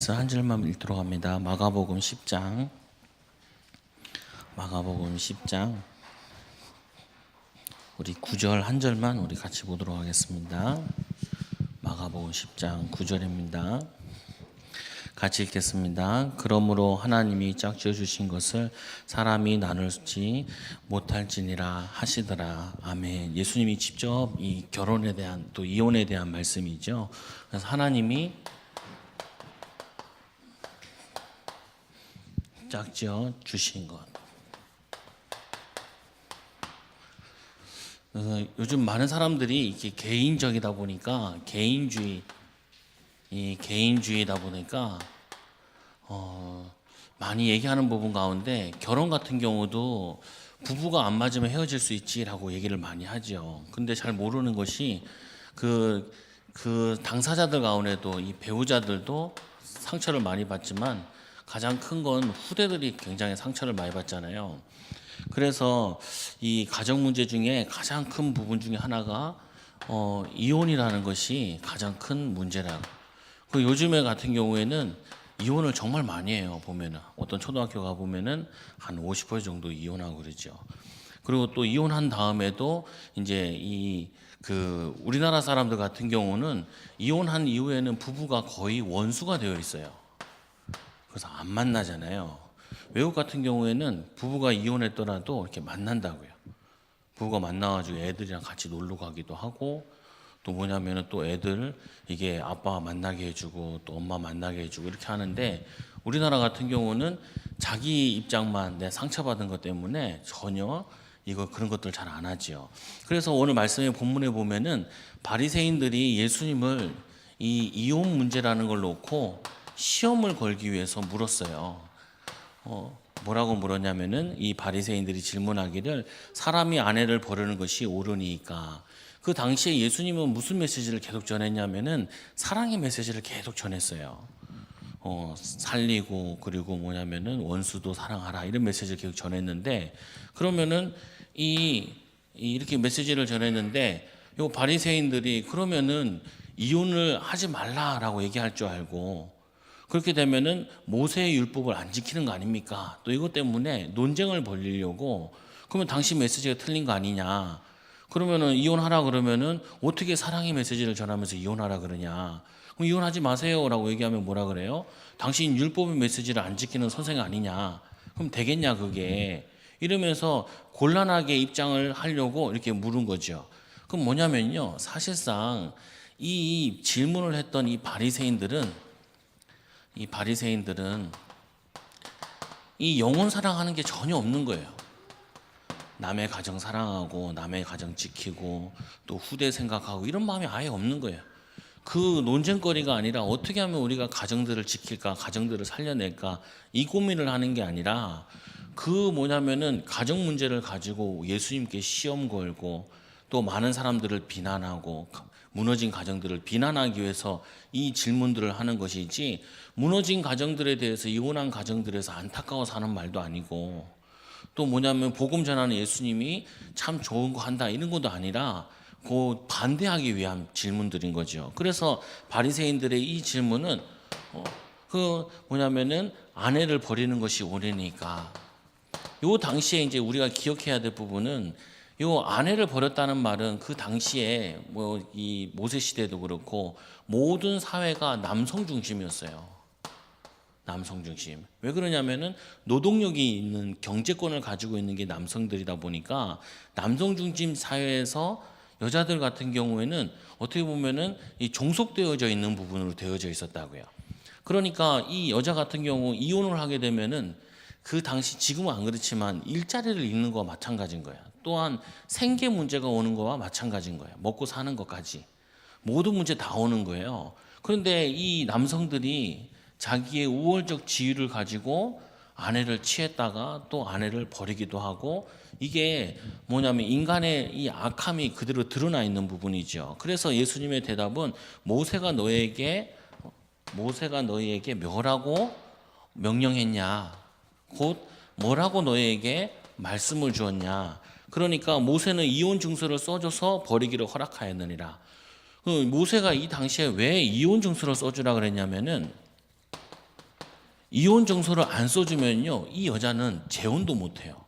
말씀 한 절만 읽도록 합니다. 마가복음 10장 우리 9절 한 절만 우리 같이 보도록 하겠습니다. 마가복음 10장 9절입니다. 같이 읽겠습니다. 그러므로 하나님이 짝지어 주신 것을 사람이 나눌지 못할지니라 하시더라. 아멘. 예수님이 직접 이 결혼에 대한 또 이혼에 대한 말씀이죠. 그래서 하나님이 짝지어 주신 것. 그래서 요즘 많은 사람들이 이렇게 개인적이다 보니까 개인주의다 보니까 많이 얘기하는 부분 가운데 결혼 같은 경우도 부부가 안 맞으면 헤어질 수 있지라고 얘기를 많이 하죠. 근데 잘 모르는 것이 그 당사자들 가운데도 이 배우자들도 상처를 많이 받지만 가장 큰 건 후대들이 굉장히 상처를 많이 받잖아요. 그래서 이 가정 문제 중에 가장 큰 부분 중에 하나가 이혼이라는 것이 가장 큰 문제라고. 그 요즘에 같은 경우에는 이혼을 정말 많이 해요. 보면은 어떤 초등학교 가 보면은 한 50% 정도 이혼하고 그러죠. 그리고 또 이혼한 다음에도 이제 우리나라 사람들 같은 경우는 이혼한 이후에는 부부가 거의 원수가 되어 있어요. 그래서 안 만나잖아요. 외국 같은 경우에는 부부가 이혼했더라도 이렇게 만난다고요. 부부가 만나가지고 애들이랑 같이 놀러 가기도 하고, 또 뭐냐면은 또 애들 이게 아빠 만나게 해주고 또 엄마 만나게 해주고 이렇게 하는데, 우리나라 같은 경우는 자기 입장만 내 상처받은 것 때문에 전혀 그런 것들 잘 안 하지요. 그래서 오늘 말씀의 본문에 보면은 바리새인들이 예수님을 이 이혼 문제라는 걸 놓고 시험을 걸기 위해서 물었어요. 뭐라고 물었냐면은 이 바리새인들이 질문하기를 사람이 아내를 버리는 것이 옳으니까. 그 당시에 예수님은 무슨 메시지를 계속 전했냐면은 사랑의 메시지를 계속 전했어요. 살리고, 그리고 뭐냐면은 원수도 사랑하라, 이런 메시지를 계속 전했는데, 그러면은 이렇게 메시지를 전했는데 요 바리새인들이 그러면은 이혼을 하지 말라라고 얘기할 줄 알고, 그렇게 되면은 모세의 율법을 안 지키는 거 아닙니까? 또 이것 때문에 논쟁을 벌이려고, 그러면 당신 메시지가 틀린 거 아니냐? 그러면은 이혼하라 그러면은 어떻게 사랑의 메시지를 전하면서 이혼하라 그러냐? 그럼 이혼하지 마세요라고 얘기하면 뭐라 그래요? 당신 율법의 메시지를 안 지키는 선생 아니냐? 그럼 되겠냐 그게? 이러면서 곤란하게 입장을 하려고 이렇게 물은 거죠. 그럼 뭐냐면요, 사실상 이 질문을 했던 이 바리새인들은 이 영혼 사랑하는 게 전혀 없는 거예요. 남의 가정 사랑하고 남의 가정 지키고 또 후대 생각하고 이런 마음이 아예 없는 거예요. 그 논쟁거리가 아니라 어떻게 하면 우리가 가정들을 지킬까, 가정들을 살려낼까, 이 고민을 하는 게 아니라 뭐냐면은 가정 문제를 가지고 예수님께 시험 걸고 또 많은 사람들을 비난하고 무너진 가정들을 비난하기 위해서 이 질문들을 하는 것이지, 무너진 가정들에 대해서, 이혼한 가정들에서 안타까워 사는 말도 아니고, 또 뭐냐면 복음 전하는 예수님이 참 좋은 거 한다 이런 것도 아니라 반대하기 위한 질문들인 거죠. 그래서 바리새인들의 이 질문은 뭐냐면은 아내를 버리는 것이 옳으니까. 요 당시에 이제 우리가 기억해야 될 부분은, 요 아내를 버렸다는 말은 그 당시에 이 모세 시대도 그렇고 모든 사회가 남성 중심이었어요. 남성 중심. 왜 그러냐면은 노동력이 있는, 경제권을 가지고 있는 게 남성들이다 보니까 남성 중심 사회에서 여자들 같은 경우에는 어떻게 보면은 이 종속되어져 있는 부분으로 되어져 있었다고요. 그러니까 이 여자 같은 경우 이혼을 하게 되면은 그 당시, 지금은 안 그렇지만 일자리를 잃는 거와 마찬가지인 거야. 또한 생계 문제가 오는 거와 마찬가지인 거예요. 먹고 사는 것까지 모든 문제 다 오는 거예요. 그런데 이 남성들이 자기의 우월적 지위를 가지고 아내를 취했다가 또 아내를 버리기도 하고, 이게 뭐냐면 인간의 이 악함이 그대로 드러나 있는 부분이죠. 그래서 예수님의 대답은 모세가 너희에게 뭐라고 명령했냐, 곧 뭐라고 너희에게 말씀을 주었냐. 그러니까 모세는 이혼 증서를 써줘서 버리기를 허락하였느니라. 모세가 이 당시에 왜 이혼 증서를 써주라 그랬냐면은, 이혼 증서를 안 써주면요, 이 여자는 재혼도 못 해요.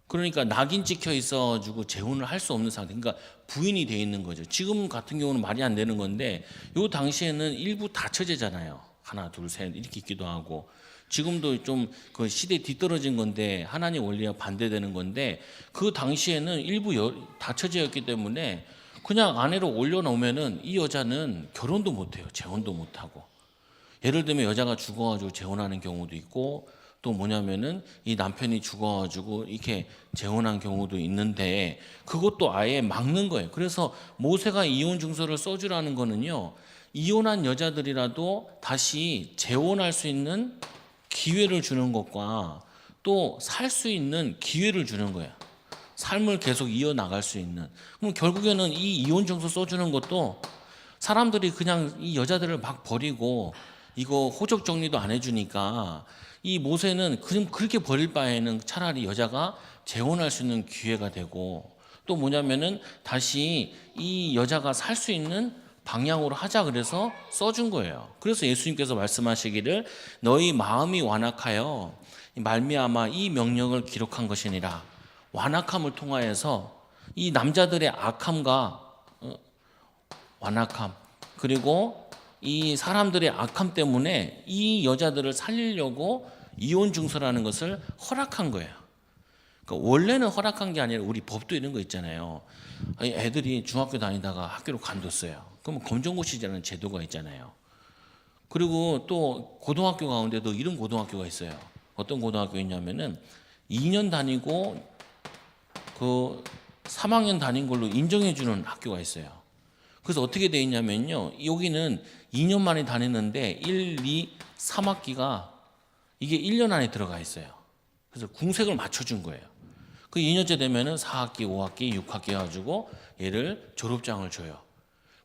그러니까 낙인 찍혀 있어가지고 재혼을 할 수 없는 상태, 그러니까 부인이 돼 있는 거죠. 지금 같은 경우는 말이 안 되는 건데, 요 당시에는 일부 다처제잖아요. 하나, 둘, 셋 이렇게 있기도 하고, 지금도 좀 그 시대에 뒤떨어진 건데 하나님 원리와 반대되는 건데, 그 당시에는 일부 다처제였기 때문에 그냥 아내로 올려놓으면은 이 여자는 결혼도 못 해요. 재혼도 못 하고. 예를 들면 여자가 죽어가지고 재혼하는 경우도 있고, 또 뭐냐면은 이 남편이 죽어가지고 이렇게 재혼한 경우도 있는데, 그것도 아예 막는 거예요. 그래서 모세가 이혼 증서를 써주라는 거는요, 이혼한 여자들이라도 다시 재혼할 수 있는 기회를 주는 것과 또 살 수 있는 기회를 주는 거예요. 삶을 계속 이어나갈 수 있는. 그럼 결국에는 이 이혼 증서 써주는 것도, 사람들이 그냥 이 여자들을 막 버리고 이거 호적 정리도 안 해주니까, 이 모세는 그렇게 버릴 바에는 차라리 여자가 재혼할 수 있는 기회가 되고, 또 뭐냐면은 다시 이 여자가 살 수 있는 방향으로 하자 그래서 써준 거예요. 그래서 예수님께서 말씀하시기를 너희 마음이 완악하여 말미암아 이 명령을 기록한 것이니라. 완악함을 통하여서 이 남자들의 악함과 완악함, 그리고 이 사람들의 악함 때문에 이 여자들을 살리려고 이혼 증서라는 것을 허락한 거예요. 그러니까 원래는 허락한 게 아니라, 우리 법도 이런 거 있잖아요. 애들이 중학교 다니다가 학교로 간뒀어요. 그러면 검정고시라는 제도가 있잖아요. 그리고 또 고등학교 가운데도 이런 고등학교가 있어요. 어떤 고등학교였냐면은 2년 다니고 그 3학년 다닌 걸로 인정해 주는 학교가 있어요. 그래서 어떻게 돼 있냐면요, 여기는 2년 만에 다니는데 1, 2, 3학기가 이게 1년 안에 들어가 있어요. 그래서 궁색을 맞춰준 거예요. 그 2년째 되면은 4학기, 5학기, 6학기 해가지고 얘를 졸업장을 줘요.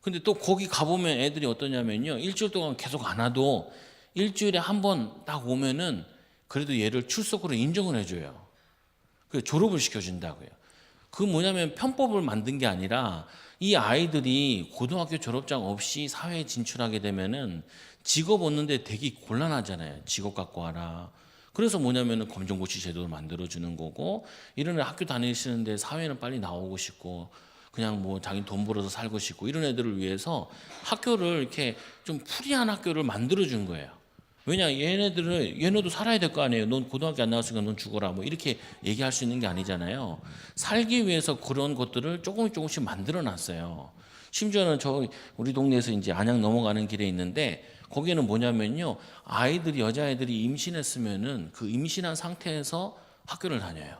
근데 또 거기 가보면 애들이 어떠냐면요, 일주일 동안 계속 안 와도 일주일에 한 번 딱 오면은 그래도 얘를 출석으로 인정을 해줘요. 그 졸업을 시켜준다고요. 그 뭐냐면 편법을 만든 게 아니라, 이 아이들이 고등학교 졸업장 없이 사회에 진출하게 되면은 직업 얻는데 되게 곤란하잖아요. 직업 갖고 와라. 그래서 뭐냐면은 검정고시 제도를 만들어주는 거고, 이런 애 학교 다니시는데 사회는 빨리 나오고 싶고 그냥 뭐 자기 돈 벌어서 살고 싶고 이런 애들을 위해서 학교를 이렇게 좀 프리한 학교를 만들어준 거예요. 왜냐, 얘네도 살아야 될 거 아니에요. 넌 고등학교 안 나왔으니까 넌 죽어라 뭐 이렇게 얘기할 수 있는 게 아니잖아요. 살기 위해서 그런 것들을 조금씩 만들어 놨어요. 심지어는 우리 동네에서 이제 안양 넘어가는 길에 있는데, 거기는 뭐냐면요, 여자아이들이 임신했으면은 그 임신한 상태에서 학교를 다녀요.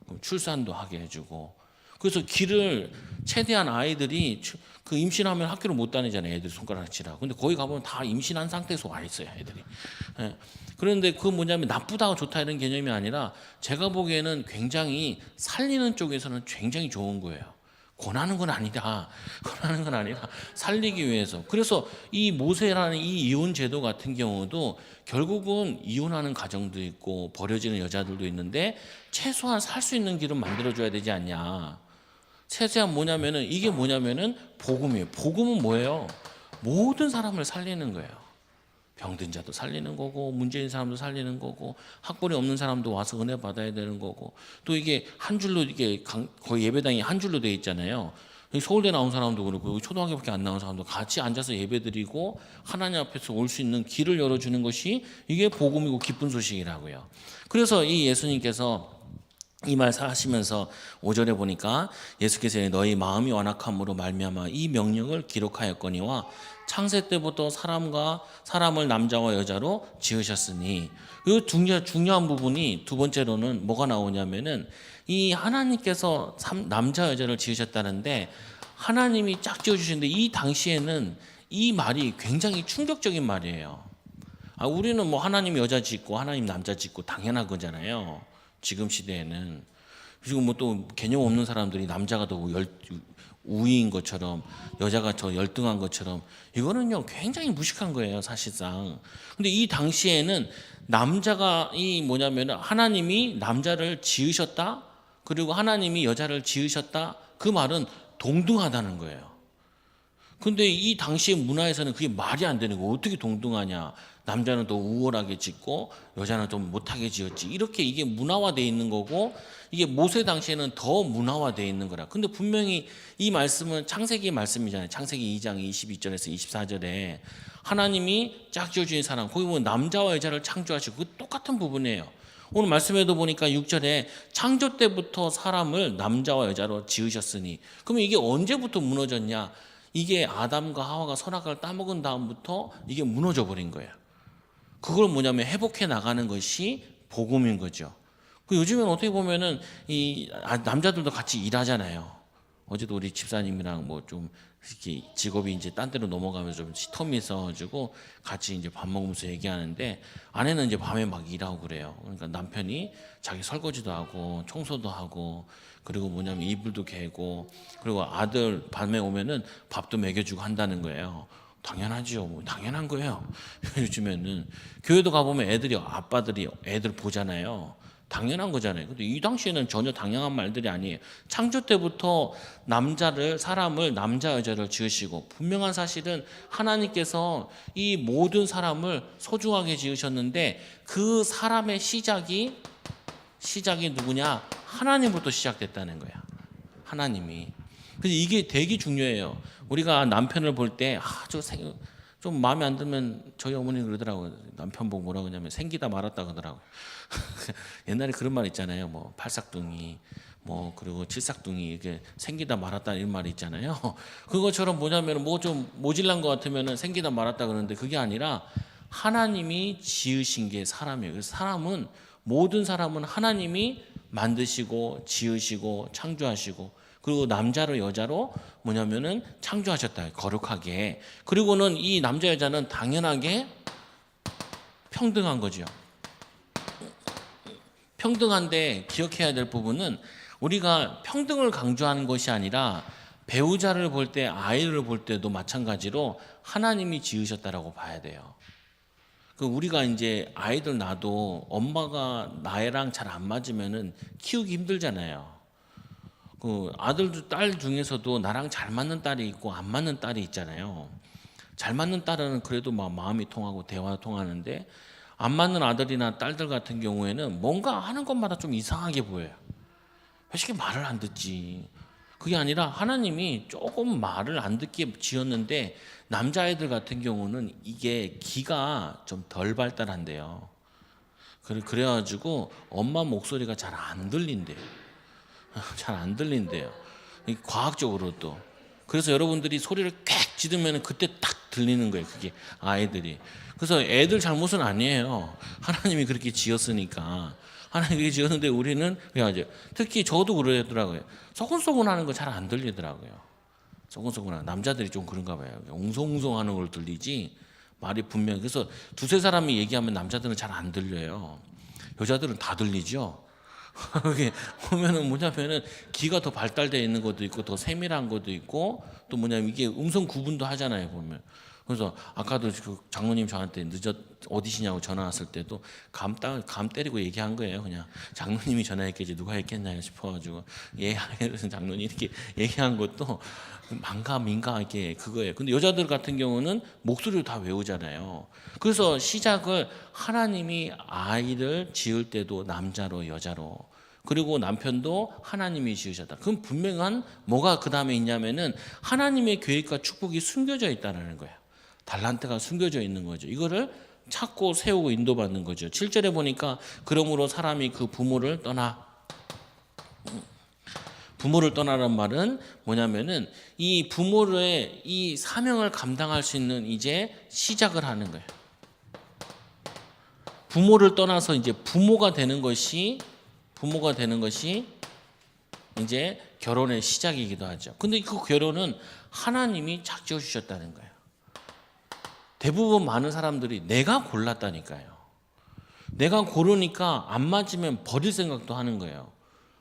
그럼 출산도 하게 해주고. 그래서 길을 최대한 아이들이 그 임신하면 학교를 못 다니잖아요. 애들 손가락 치라고. 근데 거기 가보면 다 임신한 상태에서 와 있어요, 애들이. 예. 그런데 그 뭐냐면 나쁘다 좋다 이런 개념이 아니라, 제가 보기에는 굉장히 살리는 쪽에서는 굉장히 좋은 거예요. 권하는 건 아니다. 권하는 건 아니라 살리기 위해서. 그래서 이 모세라는 이 이혼 제도 같은 경우도 결국은 이혼하는 가정도 있고 버려지는 여자들도 있는데, 최소한 살 수 있는 길은 만들어줘야 되지 않냐. 최소한 이게 뭐냐면은 복음이에요. 복음은 뭐예요? 모든 사람을 살리는 거예요. 병든 자도 살리는 거고, 문제인 사람도 살리는 거고, 학벌이 없는 사람도 와서 은혜 받아야 되는 거고, 또 이게 한 줄로, 이게 거의 예배당이 한 줄로 돼 있잖아요. 서울대 나온 사람도 그렇고 초등학교밖에 안 나온 사람도 같이 앉아서 예배드리고 하나님 앞에서 올 수 있는 길을 열어주는 것이 이게 복음이고 기쁜 소식이라고요. 그래서 이 예수님께서 이 말 하시면서 5절에 보니까, 예수께서 너희 마음이 완악함으로 말미암아 이 명령을 기록하였거니와 창세 때부터 사람을 남자와 여자로 지으셨으니. 이 중요한 부분이 두 번째로는 뭐가 나오냐면은, 이 하나님께서 남자 여자를 지으셨다는데, 하나님이 짝 지어주시는데 이 당시에는 이 말이 굉장히 충격적인 말이에요. 우리는 뭐 하나님 여자 짓고 하나님 남자 짓고 당연한 거잖아요. 지금 시대에는. 그리고 뭐 또 개념 없는 사람들이 남자가 더 우위인 것처럼 여자가 더 열등한 것처럼, 이거는요 굉장히 무식한 거예요, 사실상. 근데 이 당시에는 남자가 하나님이 남자를 지으셨다, 그리고 하나님이 여자를 지으셨다, 그 말은 동등하다는 거예요. 근데 이 당시의 문화에서는 그게 말이 안 되는 거. 어떻게 동등하냐? 남자는 더 우월하게 짓고 여자는 좀 못하게 지었지. 이렇게 이게 문화화돼 있는 거고, 이게 모세 당시에는 더 문화화돼 있는 거라. 근데 분명히 이 말씀은 창세기 말씀이잖아요. 창세기 2장 22절에서 24절에 하나님이 짝지어주신 사람, 거기 보면 남자와 여자를 창조하시고 그 똑같은 부분이에요. 오늘 말씀에도 보니까 6절에 창조 때부터 사람을 남자와 여자로 지으셨으니, 그러면 이게 언제부터 무너졌냐? 이게 아담과 하와가 선악과를 따먹은 다음부터 이게 무너져 버린 거예요. 그걸 뭐냐면 회복해 나가는 것이 복음인 거죠. 요즘엔 어떻게 보면은 이 남자들도 같이 일하잖아요. 어제도 우리 집사님이랑 뭐 좀 이렇게 직업이 이제 딴 데로 넘어가면서 좀 텀이 있어가지고 같이 이제 밥 먹으면서 얘기하는데, 아내는 이제 밤에 막 일하고 그래요. 그러니까 남편이 자기 설거지도 하고 청소도 하고, 그리고 뭐냐면 이불도 개고, 그리고 아들 밤에 오면은 밥도 먹여주고 한다는 거예요. 당연하지요. 뭐 당연한 거예요. 요즘에는 교회도 가보면 애들이, 아빠들이 애들 보잖아요. 당연한 거잖아요. 근데 이 당시에는 전혀 당연한 말들이 아니에요. 창조 때부터 사람을 남자 여자를 지으시고, 분명한 사실은 하나님께서 이 모든 사람을 소중하게 지으셨는데, 그 사람의 시작이 누구냐? 하나님부터 시작됐다는 거야. 하나님이. 그래서 이게 되게 중요해요. 우리가 남편을 볼 때 좀 마음에 안 들면 저희 어머니 그러더라고요. 남편 보고 뭐라 그러냐면 생기다 말았다 그러더라고요. 옛날에 그런 말 있잖아요. 뭐 팔싹둥이, 뭐 그리고 칠싹둥이, 이게 생기다 말았다 이런 말이 있잖아요. 그것처럼 뭐냐면 뭐 좀 모질란 것 같으면은 생기다 말았다 그러는데, 그게 아니라 하나님이 지으신 게 사람이에요. 그래서 모든 사람은 하나님이 만드시고 지으시고 창조하시고, 그리고 남자로 여자로 뭐냐면은 창조하셨다, 거룩하게. 그리고는 이 남자 여자는 당연하게 평등한 거죠. 평등한데 기억해야 될 부분은, 우리가 평등을 강조하는 것이 아니라 배우자를 볼 때, 아이를 볼 때도 마찬가지로 하나님이 지으셨다라고 봐야 돼요. 우리가 이제 아이들 낳아도 엄마가 나랑 잘 안 맞으면은 키우기 힘들잖아요. 아들, 딸 중에서도 나랑 잘 맞는 딸이 있고 안 맞는 딸이 있잖아요. 잘 맞는 딸은 그래도 막 마음이 통하고 대화 통하는데, 안 맞는 아들이나 딸들 같은 경우에는 뭔가 하는 것마다 좀 이상하게 보여요. 왜 이렇게 말을 안 듣지? 그게 아니라 하나님이 조금 말을 안 듣게 지었는데, 남자애들 같은 경우는 이게 기가 좀 덜 발달한대요. 그래가지고 엄마 목소리가 잘 안 들린대요. 잘 안 들린대요. 과학적으로도. 그래서 여러분들이 소리를 꽥 지르면 그때 딱 들리는 거예요. 그게 아이들이. 그래서 애들 잘못은 아니에요. 하나님이 그렇게 지었으니까. 하나님이 그렇게 지었는데 우리는 그냥 이제, 특히 저도 그러더라고요. 소곤소곤하는 거 잘 안 들리더라고요. 소곤소곤한 남자들이 좀 그런가 봐요. 웅성웅성하는 걸 들리지 말이 분명히. 그래서 두세 사람이 얘기하면 남자들은 잘 안 들려요. 여자들은 다 들리죠. 그게 보면은 뭐냐면은 귀가 더 발달되어 있는 것도 있고 더 세밀한 것도 있고, 또 뭐냐면 이게 음성 구분도 하잖아요 보면. 그래서 아까도 그 장로님 저한테 어디시냐고 전화 왔을 때도 감 때리고 얘기한 거예요. 그냥 장로님이 전화했겠지 누가 했겠나 싶어가지고, 그래서 장로님 이렇게 얘기한 것도 민가 이렇게 그거예요. 근데 여자들 같은 경우는 목소리를 다 외우잖아요. 그래서 시작을 하나님이 아이를 지을 때도 남자로 여자로, 그리고 남편도 하나님이 지으셨다. 그럼 분명한 뭐가 그 다음에 있냐면은 하나님의 계획과 축복이 숨겨져 있다는 거예요. 달란트가 숨겨져 있는 거죠. 이거를 찾고 세우고 인도받는 거죠. 7절에 보니까 그러므로 사람이 그 부모를 떠나란 말은 뭐냐면은 이 부모의 이 사명을 감당할 수 있는 이제 시작을 하는 거예요. 부모를 떠나서 이제 부모가 되는 것이 이제 결혼의 시작이기도 하죠. 근데 그 결혼은 하나님이 작정해 주셨다는 거예요. 대부분 많은 사람들이 내가 골랐다니까요. 내가 고르니까 안 맞으면 버릴 생각도 하는 거예요.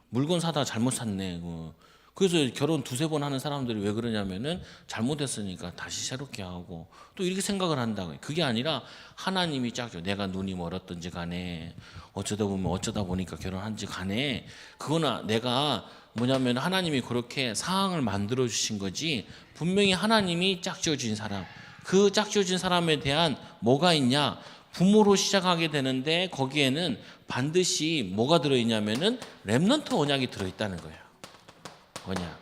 물건 사다가 잘못 샀네. 그래서 결혼 두세 번 하는 사람들이 왜 그러냐면은 잘못했으니까 다시 새롭게 하고 또 이렇게 생각을 한다고요. 그게 아니라 하나님이 짝죠. 내가 눈이 멀었든지 간에 어쩌다 보니까 결혼한지 간에 그거나 내가 뭐냐면 하나님이 그렇게 상황을 만들어 주신 거지 분명히 하나님이 짝지어진 사람 그 짝지어진 사람에 대한 뭐가 있냐 부모로 시작하게 되는데 거기에는 반드시 뭐가 들어있냐면은 렘넌트 언약이 들어있다는 거예요. 언약.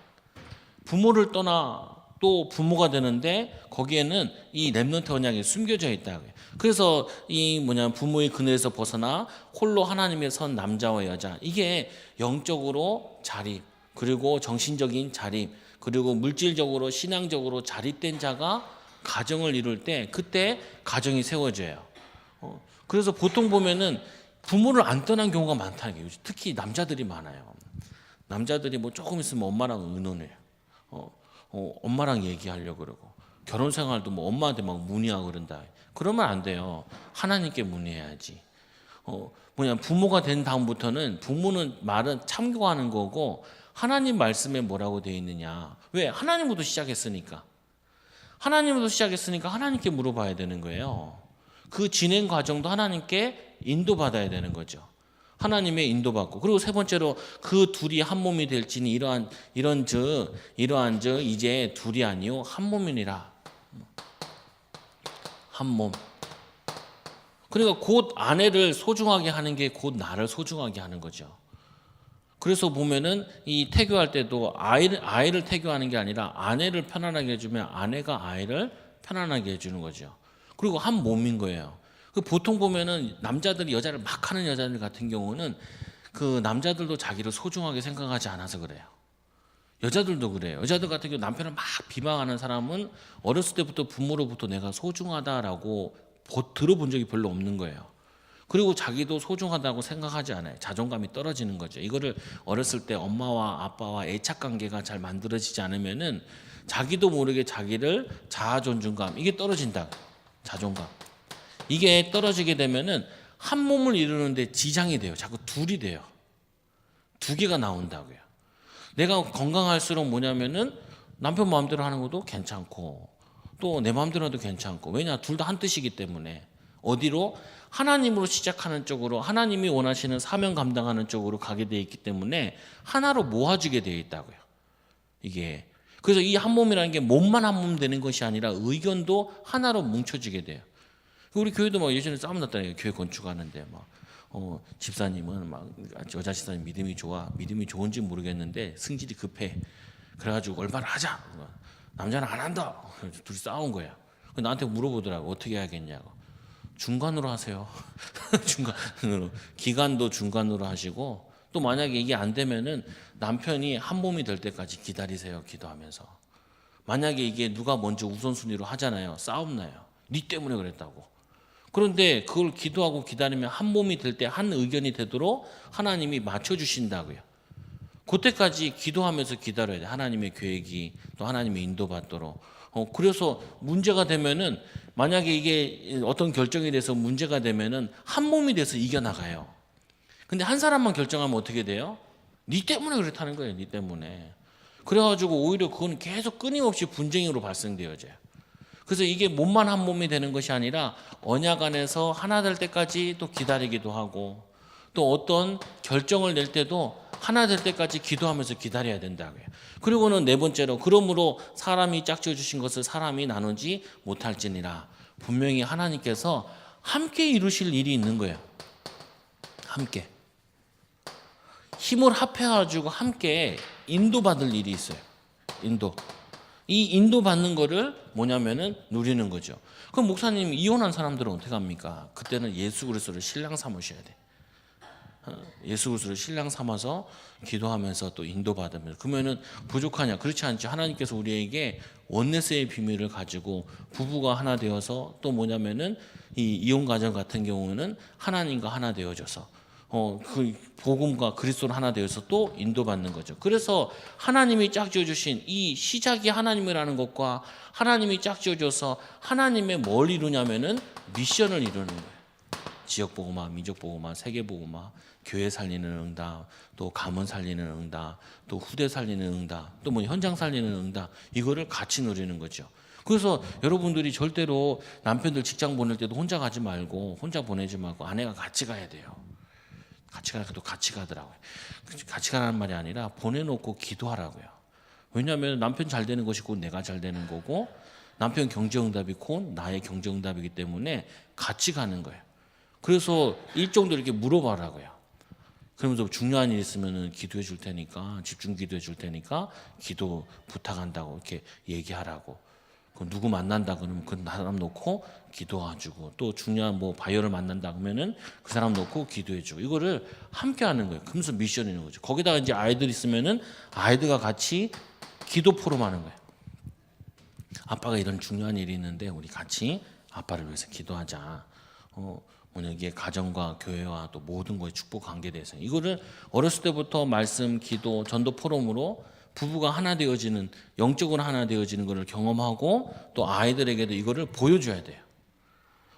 부모를 떠나 또 부모가 되는데 거기에는 이 렘넌트 언약이 숨겨져 있다고요. 그래서 이 부모의 그늘에서 벗어나 홀로 하나님의 선 남자와 여자 이게 영적으로 자립 그리고 정신적인 자립 그리고 물질적으로 신앙적으로 자립된 자가 가정을 이룰 때 그때 가정이 세워져요. 그래서 보통 보면은 부모를 안 떠난 경우가 많다는 게 특히 남자들이 많아요. 남자들이 뭐 조금 있으면 엄마랑 의논해요. 엄마랑 얘기하려고 그러고 결혼 생활도 뭐 엄마한테 막 문의하고 그런다. 그러면 안 돼요. 하나님께 문의해야지. 부모가 된 다음부터는 부모는 말은 참고하는 거고 하나님 말씀에 뭐라고 되어 있느냐. 왜? 하나님부터 시작했으니까. 하나님부터 시작했으니까 하나님께 물어봐야 되는 거예요. 그 진행 과정도 하나님께 인도받아야 되는 거죠. 하나님의 인도받고 그리고 세 번째로 그 둘이 한 몸이 될지니 이러한즉 이제 둘이 아니요 한 몸이니라. 한 몸. 그러니까 곧 아내를 소중하게 하는 게 곧 나를 소중하게 하는 거죠. 그래서 보면은 이 태교할 때도 아이를 태교하는 게 아니라 아내를 편안하게 해주면 아내가 아이를 편안하게 해주는 거죠. 그리고 한 몸인 거예요. 보통 보면은 남자들이 여자를 막 하는 여자들 같은 경우는 그 남자들도 자기를 소중하게 생각하지 않아서 그래요. 여자들도 그래요. 여자들 같은 경우 남편을 막 비방하는 사람은 어렸을 때부터 부모로부터 내가 소중하다라고 들어본 적이 별로 없는 거예요. 그리고 자기도 소중하다고 생각하지 않아요. 자존감이 떨어지는 거죠. 이거를 어렸을 때 엄마와 아빠와 애착 관계가 잘 만들어지지 않으면은 자기도 모르게 자기를 자아 존중감 이게 떨어진다. 자존감. 이게 떨어지게 되면은 한 몸을 이루는데 지장이 돼요. 자꾸 둘이 돼요. 두 개가 나온다고요. 내가 건강할수록 뭐냐면은 남편 마음대로 하는 것도 괜찮고 또 내 마음대로 해도 괜찮고 왜냐 둘 다 한 뜻이기 때문에 어디로 하나님으로 시작하는 쪽으로 하나님이 원하시는 사명 감당하는 쪽으로 가게 돼 있기 때문에 하나로 모아지게 되어 있다고요. 이게 그래서 이 한 몸이라는 게 몸만 한 몸 되는 것이 아니라 의견도 하나로 뭉쳐지게 돼요. 우리 교회도 막 예전에 싸움 났다니까. 교회 건축하는데 집사님은 막 여자 집사님 믿음이 좋은지 모르겠는데 승질이 급해. 그래가지고 얼마나 하자. 남자는 안 한다. 둘이 싸운 거야. 나한테 물어보더라고. 어떻게 해야겠냐고. 중간으로 하세요. 중간으로. 기간도 중간으로 하시고 또 만약에 이게 안 되면은 남편이 한 몸이 될 때까지 기다리세요. 기도하면서. 만약에 이게 누가 먼저 우선순위로 하잖아요. 싸움 나요. 네 때문에 그랬다고. 그런데 그걸 기도하고 기다리면 한 몸이 될 때 한 의견이 되도록 하나님이 맞춰주신다고요. 그때까지 기도하면서 기다려야 돼. 하나님의 계획이 또 하나님의 인도받도록. 그래서 문제가 되면은 만약에 이게 어떤 결정이 돼서 문제가 되면은 한 몸이 돼서 이겨나가요. 근데 한 사람만 결정하면 어떻게 돼요? 네 때문에 그렇다는 거예요. 네 때문에. 그래가지고 오히려 그건 계속 끊임없이 분쟁으로 발생되어져요. 그래서 이게 몸만 한 몸이 되는 것이 아니라 언약 안에서 하나 될 때까지 또 기다리기도 하고 또 어떤 결정을 낼 때도 하나 될 때까지 기도하면서 기다려야 된다고요. 그리고는 네 번째로 그러므로 사람이 짝지어 주신 것을 사람이 나누지 못할지니라. 분명히 하나님께서 함께 이루실 일이 있는 거예요. 함께. 힘을 합해가지고 함께 인도받을 일이 있어요. 이 인도받는 거를 뭐냐면은 누리는 거죠. 그럼 목사님 이혼한 사람들은 어떻게 합니까? 그때는 예수 그리스도를 신랑 삼으셔야 돼. 예수 그리스도를 신랑 삼아서 기도하면서 또 인도받으면서 그러면은 부족하냐? 그렇지 않죠. 하나님께서 우리에게 원네스의 비밀을 가지고 부부가 하나 되어서 또 뭐냐면은 이 이혼 가정 같은 경우는 하나님과 하나 되어져서 그 복음과 그리스도를 하나 되어서 또 인도받는 거죠. 그래서 하나님이 짝지어 주신 이 시작이 하나님이라는 것과 하나님이 짝지어 줘서 하나님의 뭘 이루냐면은 미션을 이루는 거예요. 지역 보고마, 민족 보고마, 세계 보고마, 교회 살리는 응답, 또 가문 살리는 응답, 또 후대 살리는 응답, 또 뭐 현장 살리는 응답, 이거를 같이 누리는 거죠. 그래서 여러분들이 절대로 남편들 직장 보낼 때도 혼자 가지 말고, 혼자 보내지 말고 아내가 같이 가야 돼요. 같이 가도 같이 가더라고요. 같이 가라는 말이 아니라 보내놓고 기도하라고요. 왜냐하면 남편 잘 되는 것이 곧 내가 잘 되는 거고, 남편 경제응답이 곧 나의 경제응답이기 때문에 같이 가는 거예요. 그래서 일정도 이렇게 물어봐라고요. 그러면서 중요한 일 있으면 기도해 줄 테니까, 집중 기도해 줄 테니까 기도 부탁한다고 이렇게 얘기하라고. 그럼 누구 만난다 그러면 그 사람 놓고 기도해주고, 또 중요한 뭐 바이어를 만난다 그러면은 그 사람 놓고 기도해주고, 이거를 함께 하는 거예요. 그러면서 미션이 있는 거죠. 거기다가 이제 아이들 있으면은 아이들과 같이 기도 포럼하는 거예요. 아빠가 이런 중요한 일이 있는데 우리 같이 아빠를 위해서 기도하자. 뭐냐, 이게 가정과 교회와 또 모든 거에 축복 관계에 대해서 이거를 어렸을 때부터 말씀, 기도, 전도 포럼으로 부부가 하나 되어지는, 영적으로 하나 되어지는 것을 경험하고, 또 아이들에게도 이거를 보여줘야 돼요.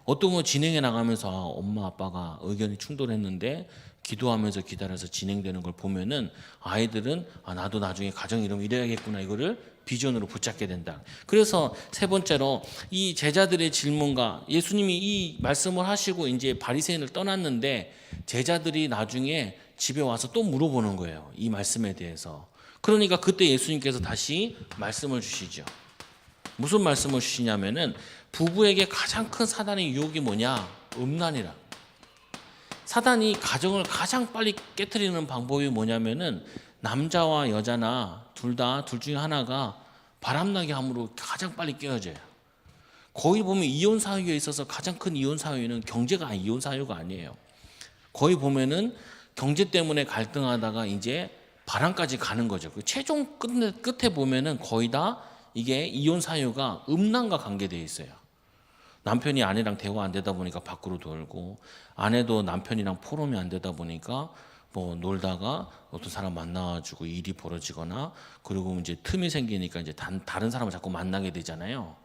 어떤 거 진행해 나가면서 엄마 아빠가 의견이 충돌했는데 기도하면서 기다려서 진행되는 걸 보면은 아이들은 나도 나중에 가정 이름 이래야겠구나, 이거를 비전으로 붙잡게 된다. 그래서 세 번째로 이 제자들의 질문과, 예수님이 이 말씀을 하시고 이제 바리새인을 떠났는데 제자들이 나중에 집에 와서 또 물어보는 거예요, 이 말씀에 대해서. 그러니까 그때 예수님께서 다시 말씀을 주시죠. 무슨 말씀을 주시냐면은 부부에게 가장 큰 사단의 유혹이 뭐냐? 음란이라. 사단이 가정을 가장 빨리 깨트리는 방법이 뭐냐면은 남자와 여자나 둘 중에 하나가 바람나게 함으로 가장 빨리 깨어져요. 거의 보면 이혼 사유에 있어서 가장 큰 이혼 사유는 경제가 이혼 사유가 아니에요. 거의 보면은 경제 때문에 갈등하다가 이제 바람까지 가는 거죠. 그 최종 끝에 보면은 거의 다 이게 이혼 사유가 음란과 관계되어 있어요. 남편이 아내랑 대화 안 되다 보니까 밖으로 돌고, 아내도 남편이랑 포럼이 안 되다 보니까 뭐 놀다가 어떤 사람 만나가지고 일이 벌어지거나, 그리고 이제 틈이 생기니까 이제 다른 사람을 자꾸 만나게 되잖아요.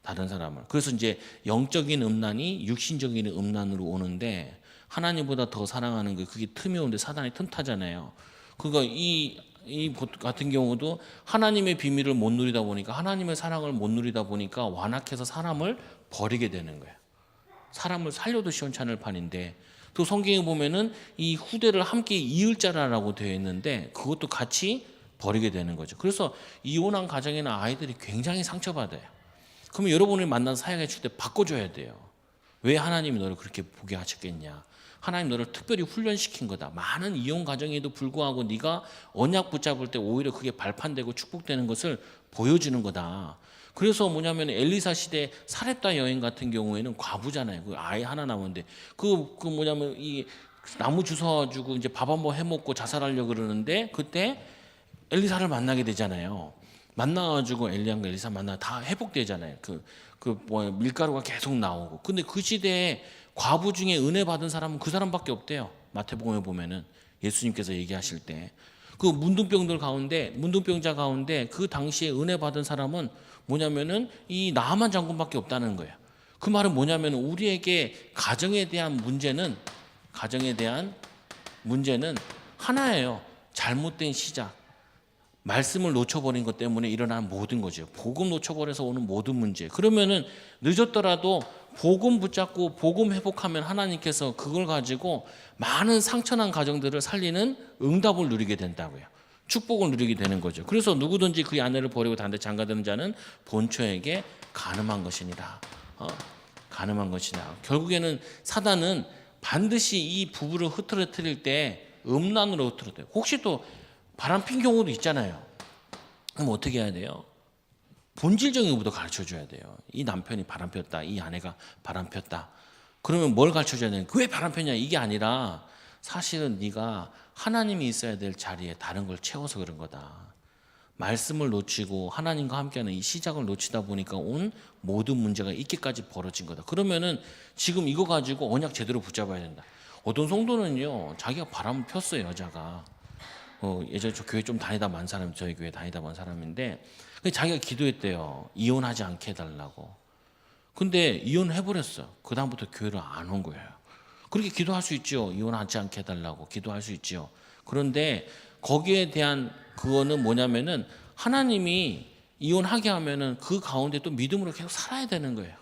다른 사람을. 그래서 이제 영적인 음란이 육신적인 음란으로 오는데, 하나님보다 더 사랑하는 게 그게 틈이 오는데 사단이 틈타잖아요. 그러니까 이 같은 경우도 하나님의 비밀을 못 누리다 보니까, 하나님의 사랑을 못 누리다 보니까 완악해서 사람을 버리게 되는 거예요. 사람을 살려도 시원찮을 판인데, 또 성경에 보면은 이 후대를 함께 이을 자라라고 되어 있는데 그것도 같이 버리게 되는 거죠. 그래서 이혼한 가정이나 아이들이 굉장히 상처받아요. 그러면 여러분을 만나서 사역해 줄 때 바꿔줘야 돼요. 왜 하나님이 너를 그렇게 보게 하셨겠냐? 하나님 너를 특별히 훈련시킨 거다. 많은 이혼 가정에도 불구하고 네가 언약 붙잡을 때 오히려 그게 발판되고 축복되는 것을 보여주는 거다. 그래서 뭐냐면 엘리사 시대 사렙다 여인 같은 경우에는 과부잖아요. 그 아이 하나 남았는데 그 뭐냐면 이 나무 주워가지고 이제 밥 한번 해먹고 자살하려고 그러는데 그때 엘리사를 만나게 되잖아요. 만나가지고 엘리야과 엘리사 만나 다 회복되잖아요. 뭐 밀가루가 계속 나오고. 근데 그 시대에 과부 중에 은혜 받은 사람은 그 사람밖에 없대요. 마태복음에 보면은 예수님께서 얘기하실 때 그 문둥병자 가운데 그 당시에 은혜 받은 사람은 뭐냐면은 이 나하만 장군밖에 없다는 거예요. 그 말은 뭐냐면 우리에게 가정에 대한 문제는 하나예요. 잘못된 시작. 말씀을 놓쳐버린 것 때문에 일어난 모든 거죠. 복음 놓쳐버려서 오는 모든 문제. 그러면은 늦었더라도 복음 붙잡고 복음 회복하면 하나님께서 그걸 가지고 많은 상처난 가정들을 살리는 응답을 누리게 된다고요. 축복을 누리게 되는 거죠. 그래서 누구든지 그 아내를 버리고 다른 데 장가드는 자는 본처에게 간음한 것이니라. 간음한 것이다. 결국에는 사단은 반드시 이 부부를 흐트러뜨릴 때 음란으로 흐트러뜨려요. 혹시 또 바람 핀 경우도 있잖아요. 그럼 어떻게 해야 돼요? 본질적인 것부터 가르쳐줘야 돼요. 이 남편이 바람 폈다, 이 아내가 바람 폈다. 그러면 뭘 가르쳐줘야 되냐? 왜 바람 폈냐? 이게 아니라 사실은 네가 하나님이 있어야 될 자리에 다른 걸 채워서 그런 거다. 말씀을 놓치고 하나님과 함께하는 이 시작을 놓치다 보니까 온 모든 문제가 있기까지 벌어진 거다. 그러면은 지금 이거 가지고 언약 제대로 붙잡아야 된다. 어떤 성도는요, 자기가 바람을 폈어요, 여자가. 예전에 저 교회 좀 다니다 만 사람, 저희 교회 다니다 만 사람인데 자기가 기도했대요. 이혼하지 않게 해달라고. 근데 이혼해버렸어. 그 다음부터 교회를 안 온 거예요. 그렇게 기도할 수 있죠. 이혼하지 않게 해달라고 기도할 수 있죠. 그런데 거기에 대한 그거는 뭐냐면은 하나님이 이혼하게 하면은 그 가운데 또 믿음으로 계속 살아야 되는 거예요.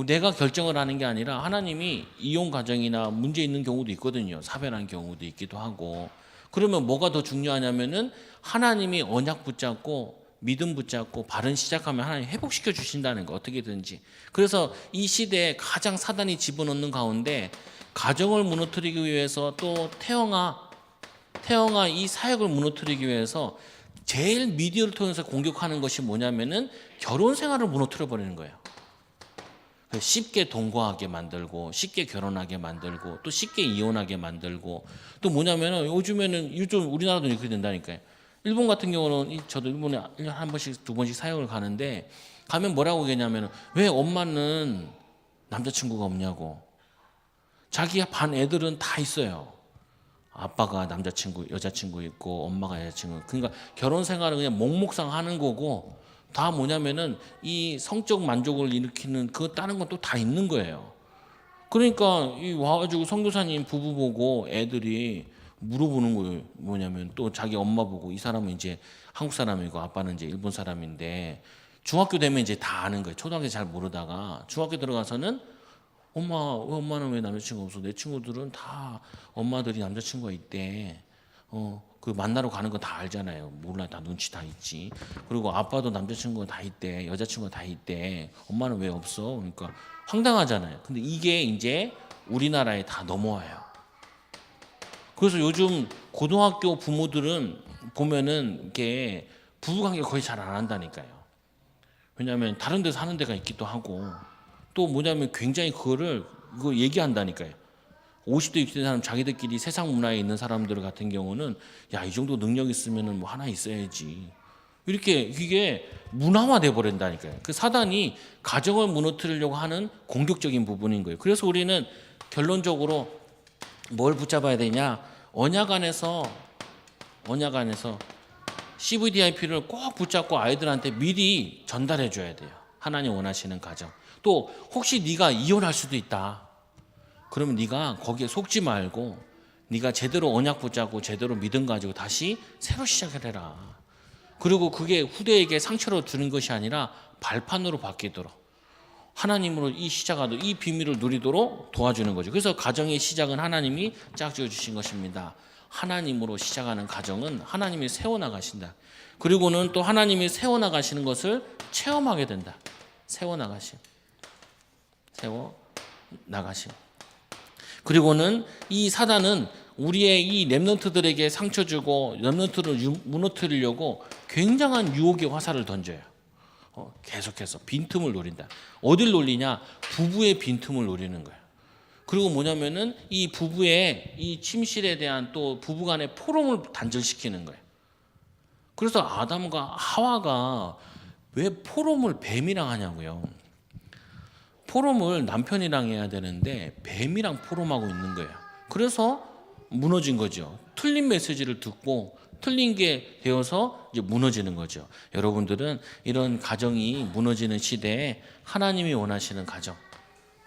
내가 결정을 하는 게 아니라 하나님이 이혼 가정이나 문제 있는 경우도 있거든요. 사별한 경우도 있기도 하고. 그러면 뭐가 더 중요하냐면은 하나님이 언약 붙잡고 믿음 붙잡고 바른 시작하면 하나님 회복시켜 주신다는 거, 어떻게든지. 그래서 이 시대에 가장 사단이 집어넣는 가운데 가정을 무너뜨리기 위해서 또 태영아 이 사역을 무너뜨리기 위해서 제일 미디어를 통해서 공격하는 것이 뭐냐면은 결혼 생활을 무너뜨려 버리는 거예요. 쉽게 동거하게 만들고 쉽게 결혼하게 만들고 또 쉽게 이혼하게 만들고 또 뭐냐면은 요즘에는 요즘 우리나라도 이렇게 된다니까요. 일본 같은 경우는 저도 일본에 1년에 한 번씩 두 번씩 사역을 가는데 가면 뭐라고 얘기하냐면은 왜 엄마는 남자친구가 없냐고. 자기 반 애들은 다 있어요. 아빠가 남자친구 여자친구 있고 엄마가 여자친구. 그러니까 결혼 생활은 그냥 몽목상 하는 거고 다 뭐냐면은 이 성적 만족을 일으키는 그 다른 건 또 다 있는 거예요. 그러니까 이 와가지고 선교사님 부부 보고 애들이 물어보는 거예요. 뭐냐면 또 자기 엄마 보고 이 사람은 이제 한국 사람이고 아빠는 이제 일본 사람인데 중학교 되면 이제 다 아는 거예요. 초등학교 잘 모르다가 중학교 들어가서는 엄마는 왜 남자친구 없어? 내 친구들은 다 엄마들이 남자친구가 있대. 그 만나러 가는 거 다 알잖아요. 몰라, 다 눈치 다 있지. 그리고 아빠도 남자친구가 다 있대, 여자친구가 다 있대. 엄마는 왜 없어? 그러니까 황당하잖아요. 근데 이게 이제 우리나라에 다 넘어와요. 그래서 요즘 고등학교 부모들은 보면은 이게 부부관계 거의 잘 안 한다니까요. 왜냐하면 다른 데서 하는 데가 있기도 하고 또 뭐냐면 굉장히 그거 얘기한다니까요. 50대 60대 사람 자기들끼리 세상 문화에 있는 사람들 같은 경우는 야, 이 정도 능력 있으면은 뭐 하나 있어야지. 이렇게 이게 문화화돼 버린다니까요. 그 사단이 가정을 무너뜨리려고 하는 공격적인 부분인 거예요. 그래서 우리는 결론적으로 뭘 붙잡아야 되냐? 언약 안에서 CVDIP를 꼭 붙잡고 아이들한테 미리 전달해 줘야 돼요. 하나님 원하시는 가정. 또 혹시 네가 이혼할 수도 있다. 그러면 네가 거기에 속지 말고 네가 제대로 언약 붙잡고 제대로 믿음 가지고 다시 새로 시작을 해라. 그리고 그게 후대에게 상처로 주는 것이 아니라 발판으로 바뀌도록 하나님으로 이 비밀을 누리도록 도와주는 거죠. 그래서 가정의 시작은 하나님이 짝지어 주신 것입니다. 하나님으로 시작하는 가정은 하나님이 세워나가신다. 그리고는 또 하나님이 세워나가시는 것을 체험하게 된다. 세워나가심. 그리고는 이 사단은 우리의 이 렘넌트들에게 상처 주고 렘넌트를 무너뜨리려고 굉장한 유혹의 화살을 던져요. 계속해서 빈틈을 노린다. 어딜 노리냐? 부부의 빈틈을 노리는 거예요. 그리고 뭐냐면은 이 부부의 이 침실에 대한 또 부부간의 포럼을 단절시키는 거예요. 그래서 아담과 하와가 왜 포럼을 뱀이랑 하냐고요. 포럼을 남편이랑 해야 되는데 뱀이랑 포럼하고 있는 거예요. 그래서 무너진 거죠. 틀린 메시지를 듣고 틀린 게 되어서 이제 무너지는 거죠. 여러분들은 이런 가정이 무너지는 시대에 하나님이 원하시는 가정,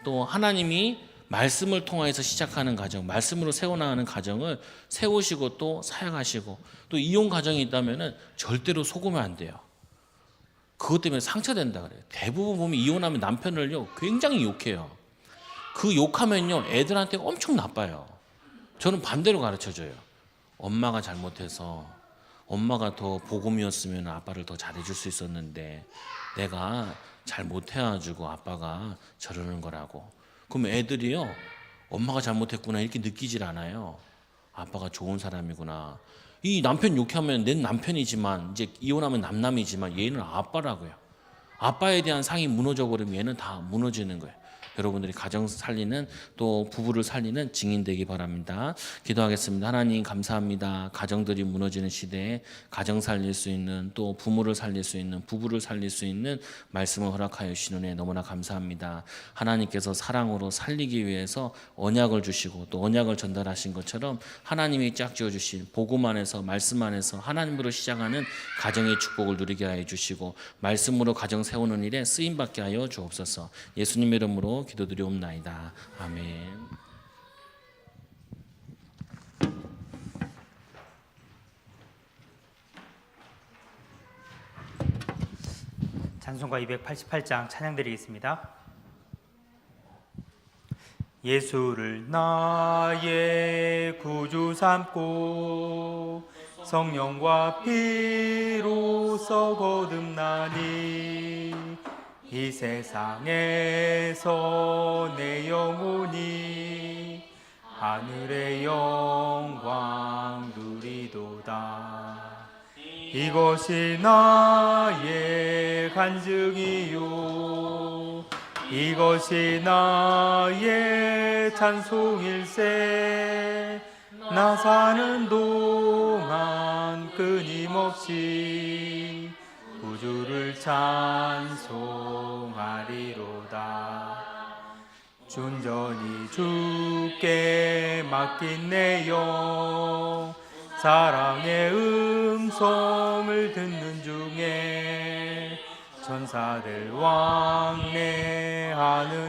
또 하나님이 말씀을 통해서 시작하는 가정, 말씀으로 세워나가는 가정을 세우시고 또 사역하시고 또 이혼 가정이 있다면 절대로 속으면 안 돼요. 그것 때문에 상처된다 그래요. 대부분 보면 이혼하면 남편을요 굉장히 욕해요. 그 욕하면요 애들한테 엄청 나빠요. 저는 반대로 가르쳐줘요. 엄마가 잘못해서 엄마가 더 복음이었으면 아빠를 더 잘해줄 수 있었는데 내가 잘못해가지고 아빠가 저러는 거라고. 그럼 애들이요 엄마가 잘못했구나 이렇게 느끼질 않아요. 아빠가 좋은 사람이구나. 이 남편 욕하면 내 남편이지만 이제 이혼하면 남남이지만 얘는 아빠라고요. 아빠에 대한 상이 무너져 버리면 얘는 다 무너지는 거예요. 여러분들이 가정 살리는 또 부부를 살리는 증인 되기 바랍니다. 기도하겠습니다. 하나님 감사합니다. 가정들이 무너지는 시대에 가정 살릴 수 있는 또 부모를 살릴 수 있는 부부를 살릴 수 있는 말씀을 허락하여 주신 은혜 너무나 감사합니다. 하나님께서 사랑으로 살리기 위해서 언약을 주시고 또 언약을 전달하신 것처럼 하나님이 짝지어 주신 복음 안에서 말씀 안에서 하나님으로 시작하는 가정의 축복을 누리게 하여 주시고 말씀으로 가정 세우는 일에 쓰임받게 하여 주옵소서. 예수님 이름으로 기도드리옵나이다. 아멘. 찬송가 288장 찬양 드리겠습니다. 예수를 나의 구주 삼고 성령과 피로써 거듭나니 이 세상에서 내 영혼이 하늘의 영광 누리도다. 이것이 나의 간증이요 이것이 나의 찬송일세. 나 사는 동안 끊임없이 구주를 찬송하리로다. 온전히 주께 맡긴 내 영 사랑의 음성을 듣는 중에 천사들 왕래하는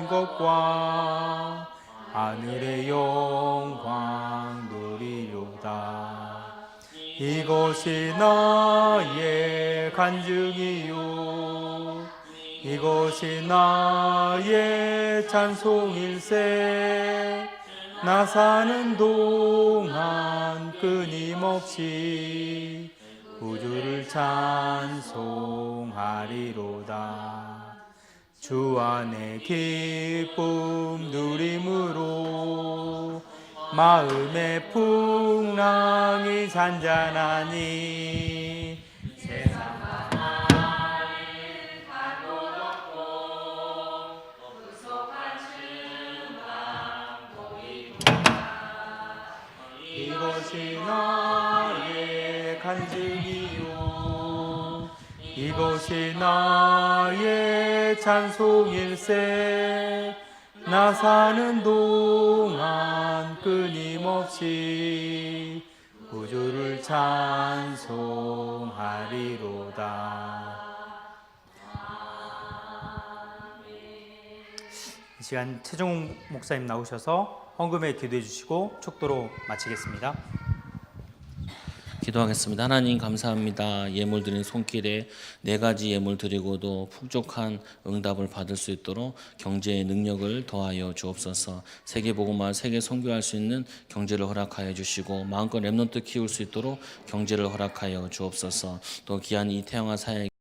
것과 하늘의 영광 누리로다. 이것이 나의 간증이요 이것이 나의 찬송일세. 나 사는 동안 끊임없이 구주를 찬송하리로다. 주 안에 기쁨 누림으로 마음의 풍랑이 잔잔하니 세상 이것이 나의 간증이요 이것이 나의 찬송일세. 나 사는 동안 끊임없이 구주를 찬송하리로다. 이 시간 최종 목사님 나오셔서 헌금에 기도해 주시고 축도로 마치겠습니다. 기도하겠습니다. 하나님 감사합니다. 예물 드린 손길에 4가지 예물 드리고도 풍족한 응답을 받을 수 있도록 경제의 능력을 더하여 주옵소서. 세계복음화, 세계 선교할 수 있는 경제를 허락하여 주시고 마음껏 렘넌트 키울 수 있도록 경제를 허락하여 주옵소서. 또 귀한 이 태영아 사역